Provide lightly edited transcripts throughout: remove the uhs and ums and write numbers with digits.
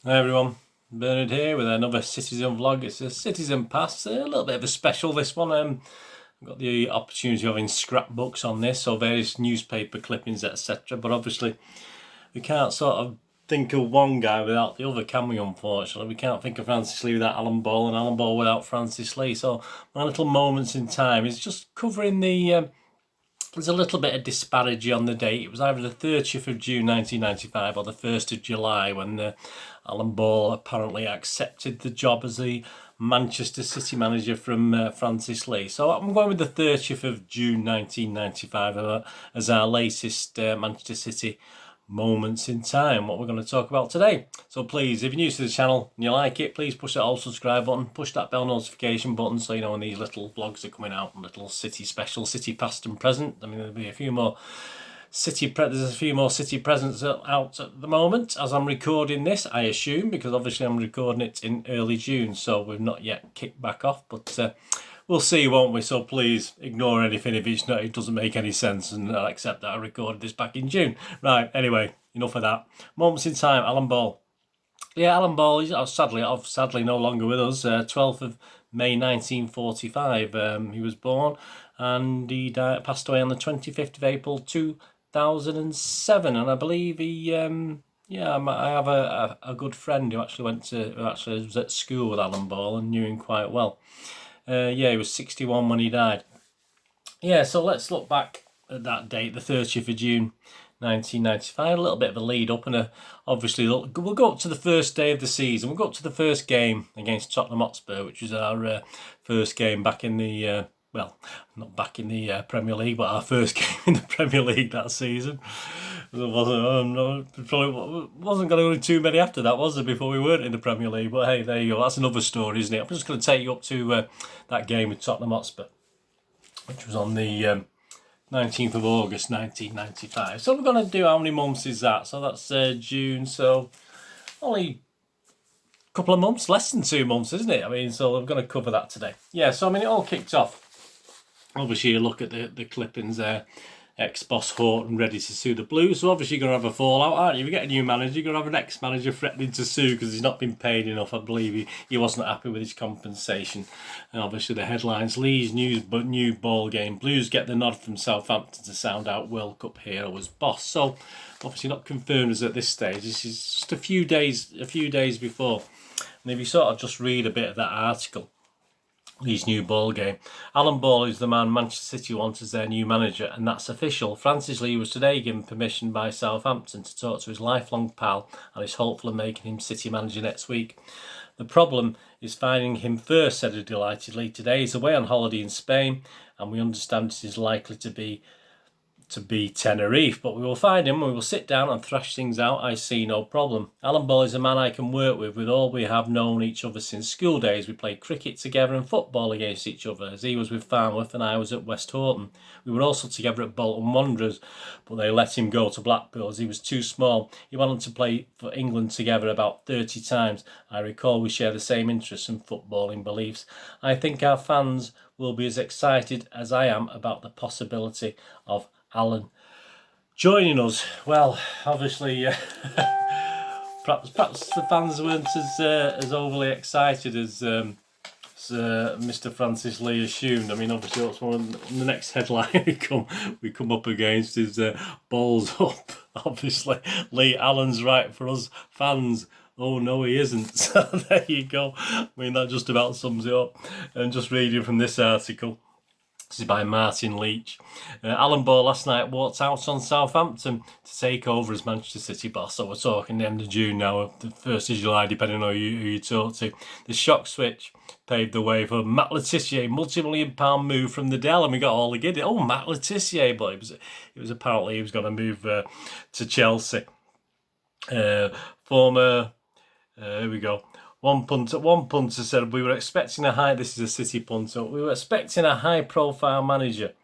Hi everyone, Bernard here with another Citizen vlog. It's a Citizen Pass, a little bit of a special this one. I've got the opportunity of having scrapbooks on this, so various newspaper clippings, etc. But obviously we can't sort of think of one guy without the other, can we, unfortunately? We can't think of Francis Lee without Alan Ball and Alan Ball without Francis Lee. So my little moments in time is just covering the... There's a little bit of disparity on the date. It was either the 30th of June 1995 or the 1st of July when Alan Ball apparently accepted the job as the Manchester City manager from Francis Lee. So I'm going with the 30th of June 1995 as our latest Manchester City moments in time, what we're going to talk about today. So please, if you're new to the channel and you like it, please push that all subscribe button, push that bell notification button so you know when these little vlogs are coming out, little City special, City past and present. I mean, there'll be a few more there's a few more City presents out at the moment as I'm recording this, I assume, because obviously I'm recording it in early June, so we've not yet kicked back off, but we'll see, won't we? So please ignore anything if it doesn't make any sense, and I'll accept that I recorded this back in June. Right, anyway, enough of that. Moments in time, Alan Ball. Yeah, Alan Ball is sadly no longer with us. 12th of May 1945 he was born, and he passed away on the 25th of April 2007, and I believe he... yeah, I have a good friend who actually was at school with Alan Ball and knew him quite well. Yeah, he was 61 when he died. Yeah, so let's look back at that date, the 30th of June 1995, a little bit of a lead up, and obviously we'll go up to the first day of the season. We'll go up to the first game against Tottenham Hotspur, which was our first game back in the, well, not back in the Premier League, but our first game in the Premier League that season. There probably wasn't going to go too many after that, was there, before we weren't in the Premier League? But hey, there you go. That's another story, isn't it? I'm just going to take you up to that game with Tottenham Hotspur, which was on the 19th of August 1995. So we're going to do, how many months is that? So that's June, so only a couple of months, less than 2 months, isn't it? I mean, so we're going to cover that today. Yeah, so I mean, it all kicked off. Obviously, you look at the clippings there. Ex-boss Horton ready to sue the Blues. So obviously you're going to have a fallout, aren't you? If you get a new manager, you're going to have an ex-manager threatening to sue because he's not been paid enough. I believe he wasn't happy with his compensation. And obviously the headlines, Lee's new ball game. Blues get the nod from Southampton to sound out World Cup hero as boss. So obviously not confirmed as at this stage. This is just a few days before. And if you sort of just read a bit of that article, Lee's new ball game. Alan Ball is the man Manchester City wants as their new manager, and that's official. Francis Lee was today given permission by Southampton to talk to his lifelong pal and is hopeful of making him City manager next week. The problem is finding him first, said he delightedly. Today he's away on holiday in Spain, and we understand it is likely to be Tenerife, but we will find him, we will sit down and thrash things out. I see no problem. Alan Ball is a man I can work with all we have known each other since school days. We played cricket together and football against each other, as he was with Farnworth and I was at West Horton. We were also together at Bolton Wanderers, but they let him go to Blackpool as he was too small. He went on to play for England together about 30 times. I recall we share the same interests and footballing beliefs. I think our fans will be as excited as I am about the possibility of Alan joining us. Well, obviously, perhaps the fans weren't as overly excited as Mr. Francis Lee assumed. I mean, obviously, that's one of the next headline we come up against is balls up. Obviously, Lee, Alan's right for us fans. Oh no, he isn't. So there you go. I mean, that just about sums it up. And just reading from this article. This is by Martin Leach. Alan Ball last night walked out on Southampton to take over as Manchester City boss. So we're talking the end of June now, the 1st of July, depending on who you talk to. The shock switch paved the way for Matt Le Tissier, multi-million-pound move from the Dell, and we got all the giddy. Oh, Matt Le Tissier, but it was apparently he was going to move to Chelsea. Here we go. One punter said, we were expecting this is a City punter, we were expecting a high-profile manager.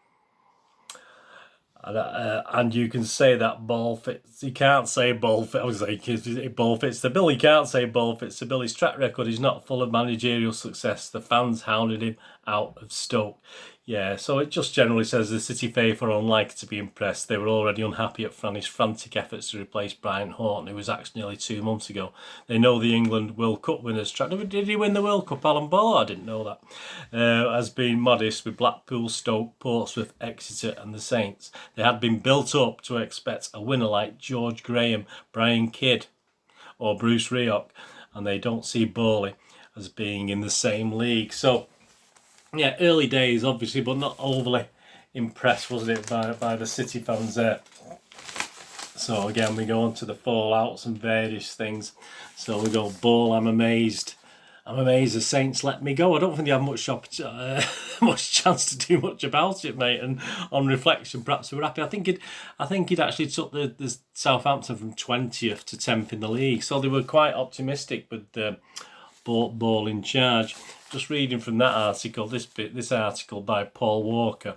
And you can say that ball fits. You can't say ball fits. I was like, ball fits the bill. You can't say ball fits the bill. His track record is not full of managerial success. The fans hounded him out of Stoke. Yeah, so it just generally says the City faithful are unlikely to be impressed. They were already unhappy at Franny's frantic efforts to replace Brian Horton, who was axed nearly 2 months ago. They know the England World Cup winners track. Did he win the World Cup, Alan Ball? I didn't know that. Has been modest with Blackpool, Stoke, Portsmouth, Exeter and the Saints. They had been built up to expect a winner like George Graham, Brian Kidd or Bruce Rioch, and they don't see Burnley as being in the same league. So, yeah, early days, obviously, but not overly impressed, wasn't it, by the City fans there. So, again, we go on to the fallouts and various things. So, we go, Ball, I'm amazed. I'm amazed the Saints let me go. I don't think they have much chance to do much about it, mate. And on reflection, perhaps we were happy. I think he'd actually took the Southampton from 20th to 10th in the league. So, they were quite optimistic with Ball in charge. Just reading from that article, this article by Paul Walker.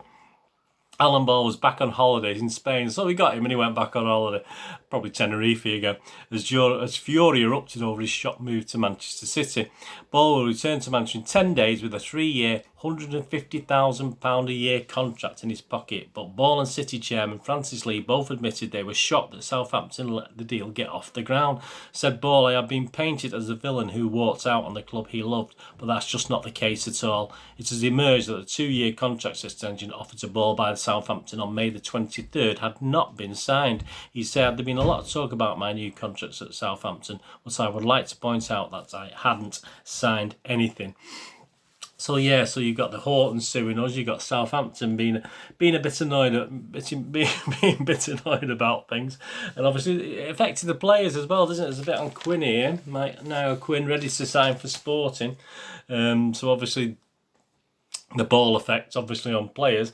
Alan Ball was back on holidays in Spain, so we got him and he went back on holiday, probably Tenerife again, as fury erupted over his shock move to Manchester City. Ball will return to Manchester in 10 days with a 3-year, £150,000 a year contract in his pocket, but Ball and City chairman Francis Lee both admitted they were shocked that Southampton let the deal get off the ground. Said Ball, I have been painted as a villain who walked out on the club he loved, but that's just not the case at all. It has emerged that the 2-year contract extension offered to Ball by the Southampton on May the 23rd had not been signed. He said, there'd been a lot of talk about my new contracts at Southampton, but I would like to point out that I hadn't signed anything. So yeah, so you've got the Horton suing us, you've got Southampton being a bit annoyed being a bit annoyed about things, and obviously it affected the players as well, doesn't it? There's a bit on Quinn here. Now Quinn ready to sign for Sporting, so obviously the Ball effect obviously on players.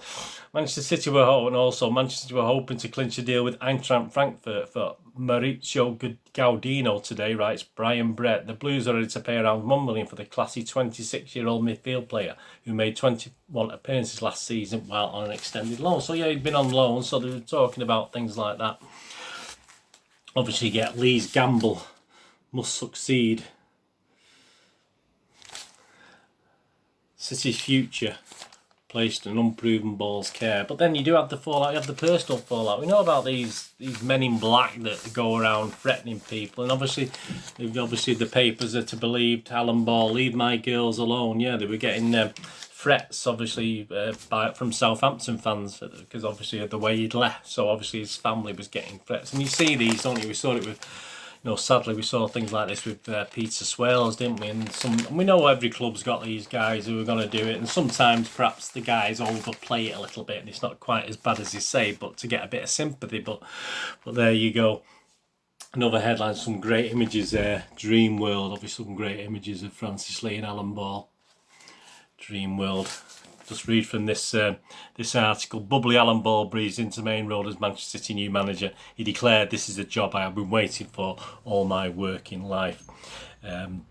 Manchester City were hoping to clinch a deal with Eintracht Frankfurt for Mauricio Gaudino today, writes Brian Brett. The Blues are ready to pay around £1 million for the classy 26-year-old midfield player who made 21 appearances last season while on an extended loan. So yeah, he'd been on loan, so they were talking about things like that. Obviously, get Lee's gamble must succeed. City's future placed in unproven Ball's care. But then you do have the fallout, you have the personal fallout. We know about these men in black that go around threatening people, and obviously the papers are to believe Alan Ball, leave my girls alone. Yeah, they were getting threats obviously from Southampton fans because obviously of the way he'd left. So obviously his family was getting threats, and you see these, don't you? We saw it with, sadly we saw things like this with Peter Swales, didn't we? And we know every club's got these guys who are going to do it, and sometimes perhaps the guys overplay it a little bit and it's not quite as bad as you say, but to get a bit of sympathy. But there you go. Another headline, some great images there. Dream World, obviously some great images of Francis Lee and Alan Ball. Dream World. Just read from this article. Bubbly Alan Ball breathes into Main Road as Manchester City new manager. He declared, "This is a job I have been waiting for all my working life." Another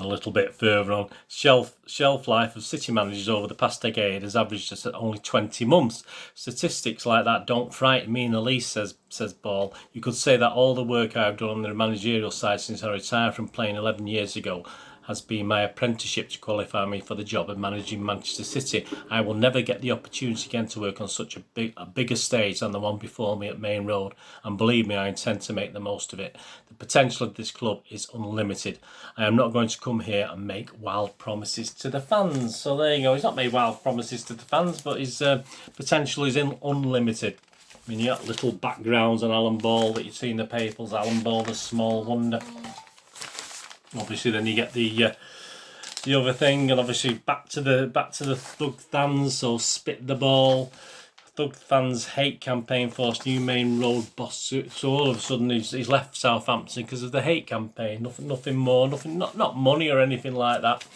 little bit further on, shelf life of City managers over the past decade has averaged just at only 20 months. Statistics like that don't frighten me in the least, says Ball. You could say that all the work I've done on the managerial side since I retired from playing 11 years ago has been my apprenticeship to qualify me for the job of managing Manchester City. I will never get the opportunity again to work on such a bigger stage than the one before me at Main Road, and believe me, I intend to make the most of it. The potential of this club is unlimited. I am not going to come here and make wild promises to the fans. So there you go. He's not made wild promises to the fans, but his potential is unlimited. I mean, you got little backgrounds on Alan Ball that you see in the papers. Alan Ball, the small wonder. Obviously, then you get the other thing, and obviously back to the Thug fans. So spit the ball. Thug fans hate campaign forced new Main Road boss. So all of a sudden he's left Southampton because of the hate campaign. Nothing more. Nothing. Not money or anything like that.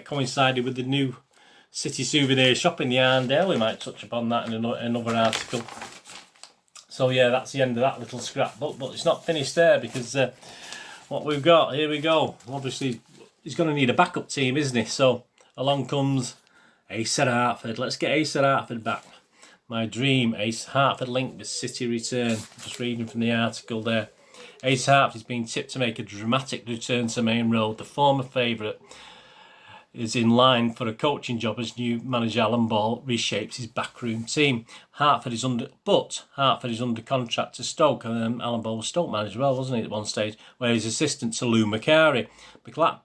Coincided with the new City souvenir shop in the Arndale. We might touch upon that in another article. So yeah, that's the end of that little scrapbook. But it's not finished there because. What we've got, here we go. Obviously, he's going to need a backup team, isn't he? So, along comes Ace at Hartford. Let's get Ace at Hartford back. My dream, Ace Hartford linked with City return. Just reading from the article there. Ace Hartford is being tipped to make a dramatic return to Main Road. The former favourite is in line for a coaching job as new manager Alan Ball reshapes his backroom team. Hartford is under contract to Stoke, and Alan Ball was Stoke manager as well, wasn't he, at one stage, where he's assistant to Lou Macari.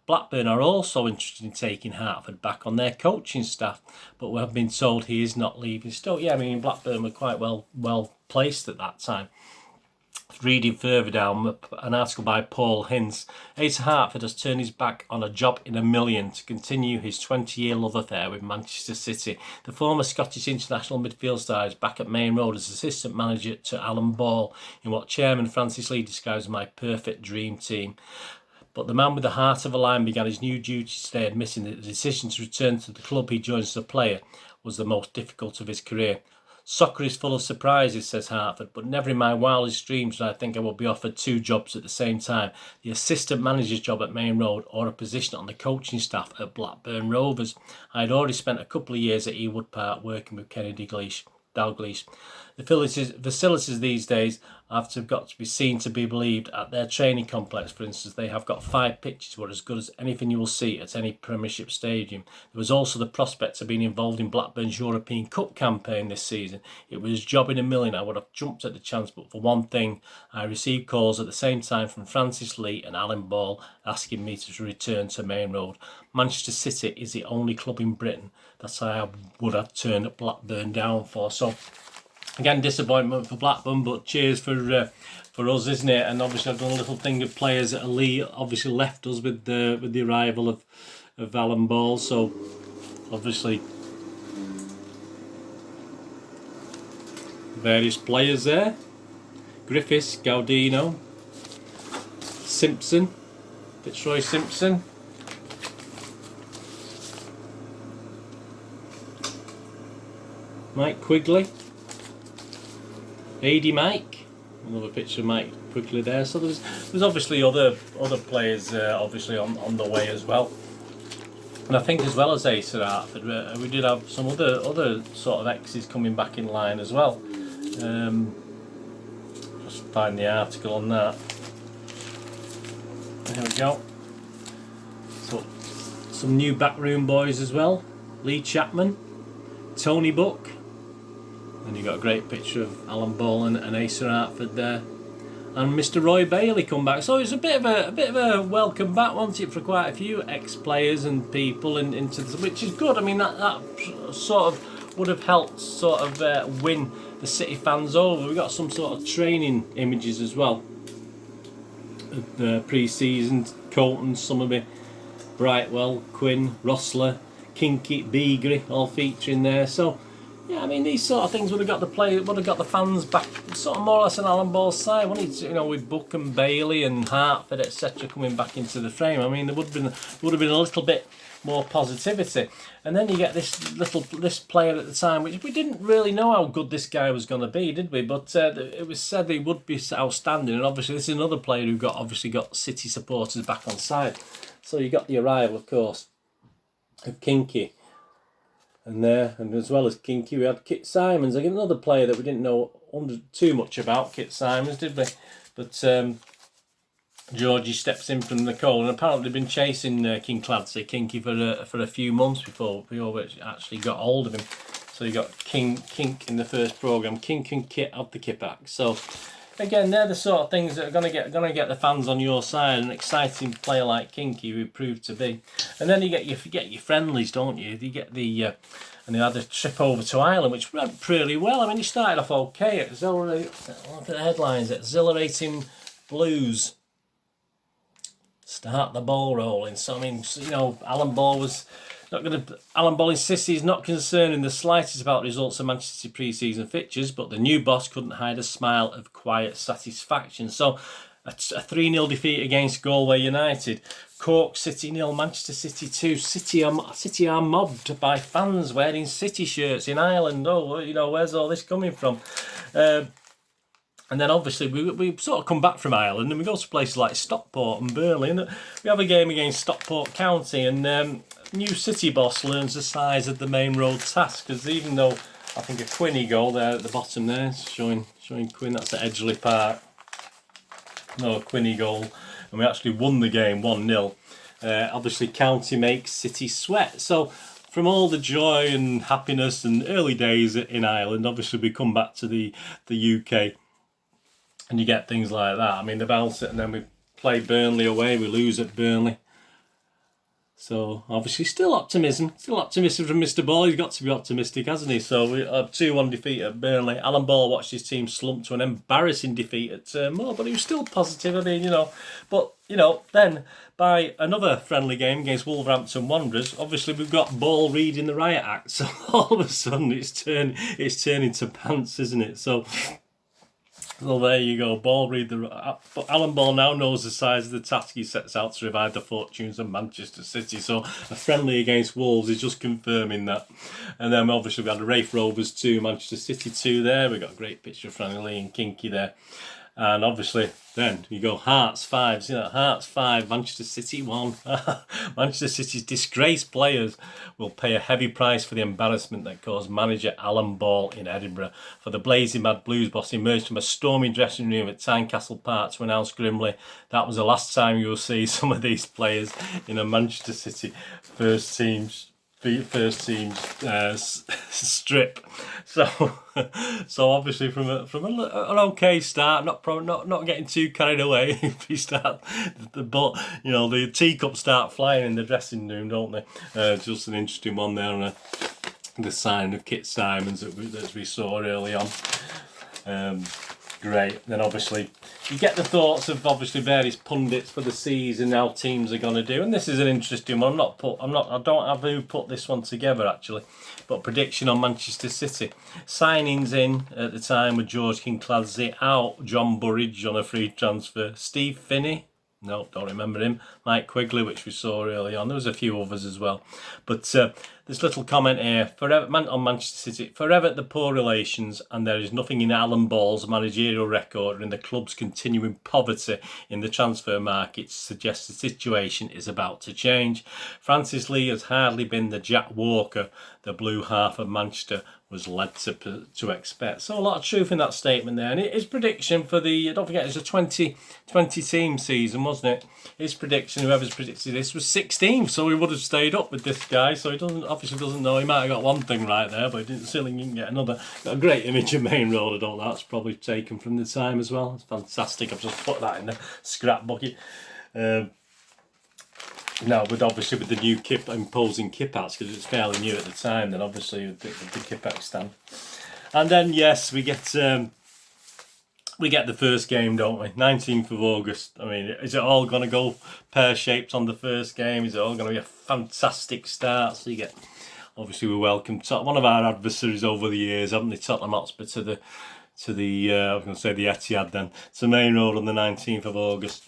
Blackburn are also interested in taking Hartford back on their coaching staff, but we have been told he is not leaving Stoke. Yeah, I mean, Blackburn were quite well placed at that time. Reading further down, an article by Paul Hinz. Ace Hartford has turned his back on a job in $1 million to continue his 20-year love affair with Manchester City. The former Scottish international midfield star is back at Main Road as assistant manager to Alan Ball in what chairman Francis Lee describes as my perfect dream team. But the man with the heart of a lion began his new duties today, admitting that the decision to return to the club he joins as a player was the most difficult of his career. Soccer is full of surprises, says Hartford, but never in my wildest dreams did I think I would be offered 2 jobs at the same time, the assistant manager's job at Main Road or a position on the coaching staff at Blackburn Rovers. I had already spent a couple of years at Ewood Park working with Kenny Dalglish. The facilities these days have got to be seen to be believed. At their training complex, for instance, they have got 5 pitches were as good as anything you will see at any Premiership stadium. There was also the prospect of being involved in Blackburn's European Cup campaign this season. It was a job in $1 million. I would have jumped at the chance, but for one thing, I received calls at the same time from Francis Lee and Alan Ball asking me to return to Main Road. Manchester City is the only club in Britain that I would have turned Blackburn down for. So, again, disappointment for Blackburn, but cheers for us, isn't it? And obviously, I've done a little thing of players that Lee obviously left us with the arrival of Alan Ball. So, obviously, various players there: Griffiths, Gaudino, Simpson, Fitzroy Simpson. Mike Quigley, AD Mike, another picture of Mike Quigley there. So there's obviously other players obviously on the way as well. And I think as well as Ace at Hartford, we did have some other sort of exes coming back in line as well. Just find the article on that. There we go. So some new backroom boys as well. Lee Chapman, Tony Buck. And you got a great picture of Alan Ball and Ace Hartford there, and Mr. Roy Bailey come back. So it's a bit of a welcome back, wasn't it, for quite a few ex-players and people into this, which is good. I mean that sort of would have helped sort of win the City fans over. We got some sort of training images as well of the pre-season. Colton, Summerby, Brightwell, Quinn, Rossler, Kinky, Beagrie, all featuring there. So yeah, I mean, these sort of things would have got the fans back, sort of more or less on Alan Ball's side, wouldn't it? You know, with Buck and Bailey and Hartford, etc., coming back into the frame. I mean, there would have been a little bit more positivity. And then you get this player at the time, which we didn't really know how good this guy was going to be, did we? But it was said he would be outstanding. And obviously, this is another player who obviously got City supporters back on side. So you got the arrival, of course, of Kinky. And as well as Kinky, we had Kit Simons, again another player that we didn't know too much about, Kit Simons, did we? But Georgie steps in from the cold, and apparently they've been chasing King Clancy, Kinky, for a few months before we actually got hold of him. So you got Kink in the first programme, Kink and Kit of the Kipac. So again, they're the sort of things that are going to get the fans on your side. An exciting player like Kinky, who proved to be, and then you get your friendlies, don't you? You get and they had a trip over to Ireland, which went pretty well. I mean, he started off okay at look at the headlines: Exhilarating Blues. Start the ball rolling. So I mean, you know, Alan Ball insists he's not concerned in the slightest about the results of Manchester City pre-season fixtures, but the new boss couldn't hide a smile of quiet satisfaction. So a 3-0 defeat against Galway United, Cork City 0, Manchester City 2. City are mobbed by fans wearing City shirts in Ireland. Oh, you know, where's all this coming from? And then obviously we sort of come back from Ireland and we go to places like Stockport and Burnley, and we have a game against Stockport County, and new City boss learns the size of the Main Road task, because even though I think a Quinny goal there at the bottom there showing Quinn, that's at Edgeley Park. No, a Quinny goal, and we actually won the game 1-0. Obviously, County makes City sweat. So, from all the joy and happiness and early days in Ireland, obviously we come back to the UK, and you get things like that. I mean, they bounce it, and then we play Burnley away. We lose at Burnley. So, obviously, still optimism from Mr. Ball. He's got to be optimistic, hasn't he? So, we have 2-1 defeat at Burnley. Alan Ball watched his team slump to an embarrassing defeat at Turnmoor, but he was still positive. I mean, but, then by another friendly game against Wolverhampton Wanderers, obviously we've got Ball reading the riot act. So, all of a sudden, it's turning to pants, isn't it? So, well, there you go. But Alan Ball now knows the size of the task he sets out to revive the fortunes of Manchester City. So a friendly against Wolves is just confirming that. And then obviously we had Rafe Rovers 2, Manchester City 2 there. We got a great picture of Franny Lee and Kinky there. And obviously then you go Hearts 5. Hearts 5, Manchester City 1. Manchester City's disgraced players will pay a heavy price for the embarrassment that caused manager Alan Ball in Edinburgh. For the blazing mad Blues boss emerged from a stormy dressing room at Tynecastle Park to announce grimly that was the last time you will see some of these players in a Manchester City first team strip. So obviously from an okay start, not getting too carried away. If you start, the teacups start flying in the dressing room, don't they? Just an interesting one there, and the sign of Kit Simons that we saw early on. Great. Then obviously you get the thoughts of obviously various pundits for the season, how teams are going to do, and this is an interesting one. I don't have who put this one together actually, but prediction on Manchester City. Signings in at the time were George Kincladze out, John Burridge on a free transfer, Steve Finney. No, don't remember him. Mike Quigley, which we saw early on. There was a few others as well. But this little comment here, on Manchester City, forever the poor relations, and there is nothing in Alan Ball's managerial record or in the club's continuing poverty in the transfer market to suggest the situation is about to change. Francis Lee has hardly been the Jack Walker the blue half of Manchester was led to expect. So a lot of truth in that statement there. And his prediction for don't forget, it's a 20 team season, wasn't it? His prediction, whoever's predicted this, was 16th. So he would have stayed up with this guy. So he obviously doesn't know. He might have got one thing right there, but he didn't get another. Got a great image of Main Road. I don't know. That's probably taken from the time as well. It's fantastic. I've just put that in the scrap bucket. Now, with the new imposing kip-outs, because it's fairly new at the time, then obviously with the kip-out stand. And then, yes, we get the first game, don't we? 19th of August. I mean, is it all going to go pear-shaped on the first game? Is it all going to be a fantastic start? So you get, obviously, we welcome one of our adversaries over the years, haven't they? Tottenham Hotspur to the I was going to say the Etihad then, to Main Road on the 19th of August.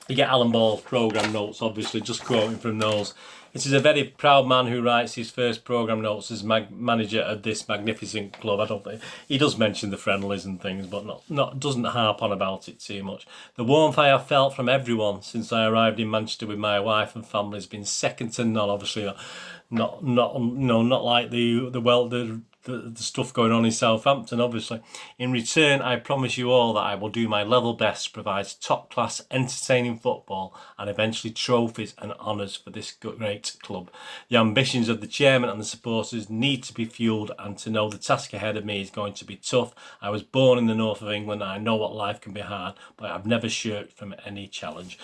You get Alan Ball's programme notes, obviously, just quoting from those. It is a very proud man who writes his first programme notes as manager of this magnificent club. I don't think he does mention the friendlies and things, but doesn't harp on about it too much. The warmth I have felt from everyone since I arrived in Manchester with my wife and family has been second to none. Obviously, not like the stuff going on in Southampton, obviously. In return, I promise you all that I will do my level best to provide top-class, entertaining football and eventually trophies and honours for this great club. The ambitions of the chairman and the supporters need to be fuelled, and to know the task ahead of me is going to be tough. I was born in the north of England and I know what life can be hard, but I've never shirked from any challenge.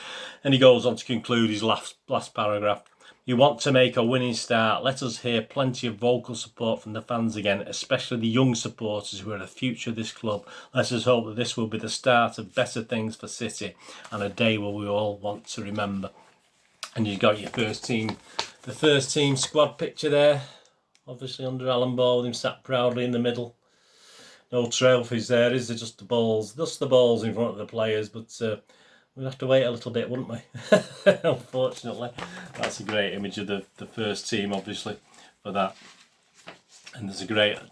And he goes on to conclude his last paragraph. You want to make a winning start. Let us hear plenty of vocal support from the fans again, especially the young supporters who are the future of this club. Let us hope that this will be the start of better things for City and a day where we all want to remember. And you've got your the first team squad picture there, obviously under Alan Ball with him sat proudly in the middle. No trophies there, is there? Just the balls in front of the players, but we'd have to wait a little bit, wouldn't we? Unfortunately. That's a great image of the first team, obviously, for that. And there's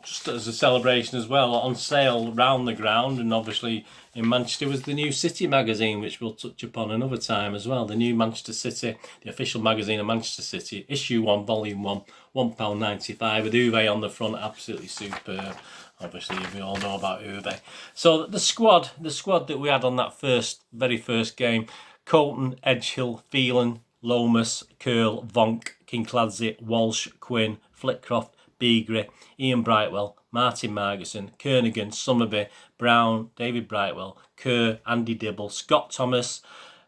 just as a celebration as well, on sale round the ground, and obviously in Manchester was the New City magazine, which we'll touch upon another time as well. The new Manchester City, the official magazine of Manchester City, issue 1, volume 1, £1.95, with Uwe on the front, absolutely superb. Obviously, we all know about Uwe. So the squad that we had on that very first game: Colton, Edgehill, Phelan, Lomas, Curl, Vonk, Kincladze, Walsh, Quinn, Flitcroft, Beagrie, Ian Brightwell, Martin Margerson, Kernigan, Summerbee, Brown, David Brightwell, Kerr, Andy Dibble, Scott Thomas,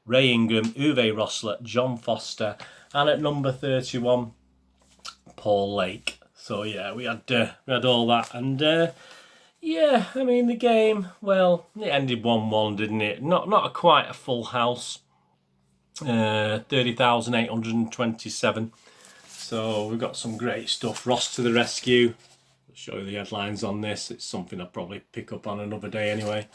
Ray Ingram, Uwe Rossler, John Foster, and at number 31, Paul Lake. So yeah, we had all that, and yeah, I mean the game. Well, it ended 1-1, didn't it? Not quite a full house. 30,827. So we've got some great stuff. Ross to the rescue. I'll show you the headlines on this. It's something I'll probably pick up on another day anyway.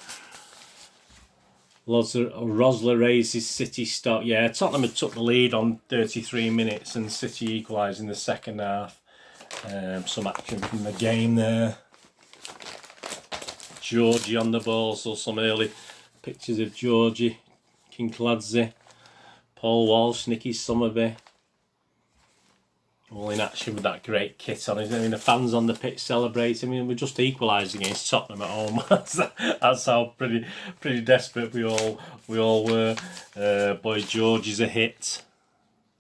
Rosler raises City stock. Yeah, Tottenham had took the lead on 33 minutes and City equalised in the second half. Some action from the game there. Georgie on the ball, so some early pictures of Georgie, Kincladze, Paul Walsh, Nicky Summerbee. All in action with that great kit on. I mean, the fans on the pitch celebrating. I mean, we just equalised against Tottenham at home. That's how pretty desperate we all were. Boy Georgie's a hit.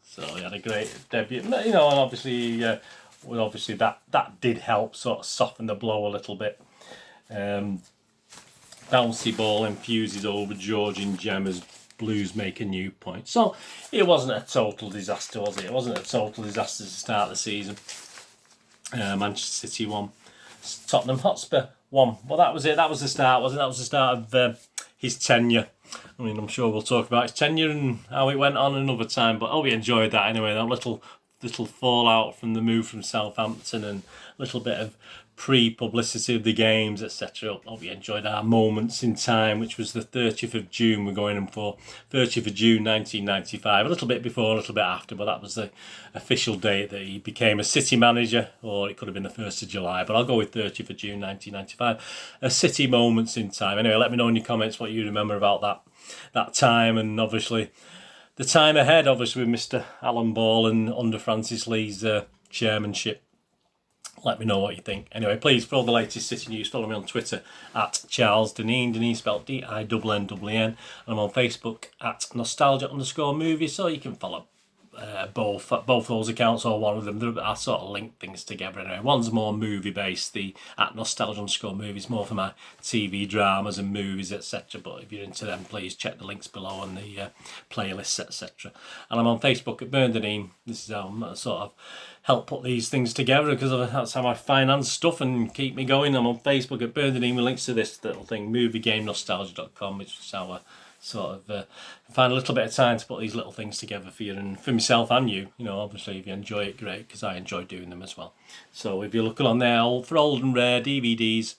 So he had a great debut. You know, and obviously, that did help sort of soften the blow a little bit. Bouncy ball infuses over George and Gem as Blues make a new point. So it wasn't a total disaster, was it? It wasn't a total disaster to start the season. Manchester City won. Tottenham Hotspur won. Well, that was it. That was the start, wasn't it? That was the start of his tenure. I mean, I'm sure we'll talk about his tenure and how it went on another time, but I hope you enjoyed that anyway. That little fallout from the move from Southampton and a little bit of pre-publicity of the games, etc. Hope you enjoyed our moments in time, which was the 30th of June we're going in for. 30th of June 1995, a little bit before, a little bit after, but that was the official date that he became a City manager, or it could have been the 1st of July, but I'll go with 30th of June 1995. A City moments in time. Anyway, let me know in your comments what you remember about that time, and obviously the time ahead, obviously with Mr. Alan Ball and under Francis Lee's chairmanship. Let me know what you think. Anyway, please, for all the latest City news, follow me on Twitter at Charles Deneen, Deneen spelled D-I-N-N-N, and I'm on Facebook at nostalgia_movie, so you can follow both those accounts or one of them. I sort of link things together anyway. One's more movie based, the at nostalgia_movie is more for my TV dramas and movies, etc. But if you're into them, please check the links below and the playlists, etc. And I'm on Facebook at Berndeneen. This is how I sort of help put these things together, because that's how I finance stuff and keep me going. I'm on Facebook at Berndeneen with links to this little thing, moviegamenostalgia.com, which is how I sort of find a little bit of time to put these little things together for you and for myself and you. You know, obviously if you enjoy it, great, because I enjoy doing them as well. So if you're looking on there for old and rare DVDs,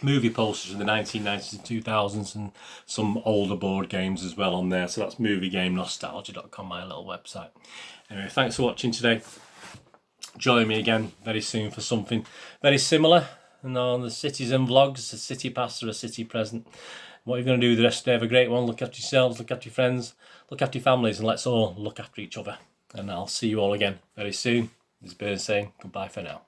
movie posters in the 1990s and 2000s, and some older board games as well on there. So that's moviegamenostalgia.com, my little website. Anyway, thanks for watching today. Join me again very soon for something very similar. And on the Citizen Vlogs, a City Past or a City Present. What you're going to do the rest of the day, have a great one. Look after yourselves, look after your friends, look after your families, and let's all look after each other. And I'll see you all again very soon. This is Bird saying goodbye for now.